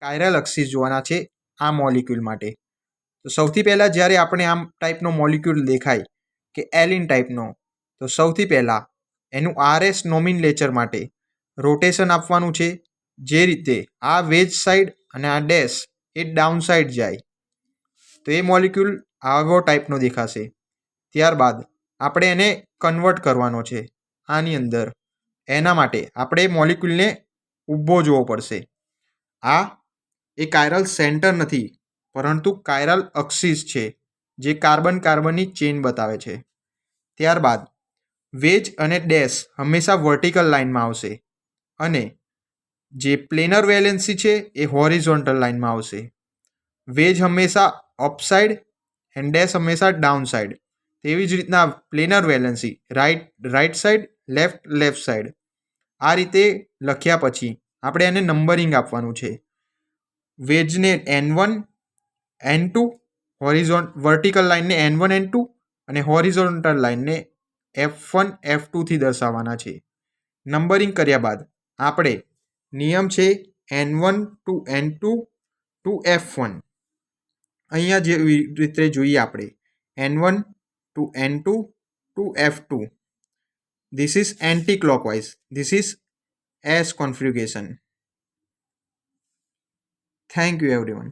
કાયરલ axis જોવાના છે આ મોલિક્યુલ માટે. તો સૌથી પહેલાં જ્યારે આપણે આમ ટાઈપનો મોલિક્યુલ દેખાય કે એલિન ટાઈપનો, તો સૌથી પહેલાં એનું RS નોમિનલેચર માટે રોટેશન આપવાનું છે. જે રીતે આ વેજ સાઈડ અને આ ડેશ એ ડાઉન સાઈડ જાય તો એ મોલિક્યુલ આવો ટાઈપનો દેખાશે. ત્યારબાદ આપણે એને કન્વર્ટ કરવાનો છે આની અંદર. એના માટે આપણે મોલિક્યુલને ઊભો જોવો પડશે. આ એ કાયરલ સેન્ટર નથી, પરંતુ કાયરલ એક્સિસ છે, જે કાર્બન કાર્બનની ચેઇન બતાવે છે. ત્યારબાદ વેજ અને ડેશ હંમેશા વર્ટિકલ લાઇનમાં આવશે અને જે પ્લેનર વેલેન્સી છે એ હોરિઝોન્ટલ લાઇનમાં આવશે. વેજ હંમેશા અપસાઇડ એન્ડ ડેશ હંમેશા ડાઉન સાઇડ. તેવી જ રીતના planar valency right side left side. આ રીતે લખ્યા પછી આપણે એને નંબરિંગ આપવાનું છે. વેજને N1 N2, વર્ટિકલ લાઇનને N1 N2 અને હોરિઝોન્ટલ લાઇનને F1 F2 થી દર્શાવવાના છે. નંબરિંગ કર્યા બાદ આપણે નિયમ છે N1 to N2 to F1. અહીંયા જેવી રીતે જોઈએ આપણે N1 to N2 to F2. This is anti-clockwise. This is S configuration. Thank you everyone.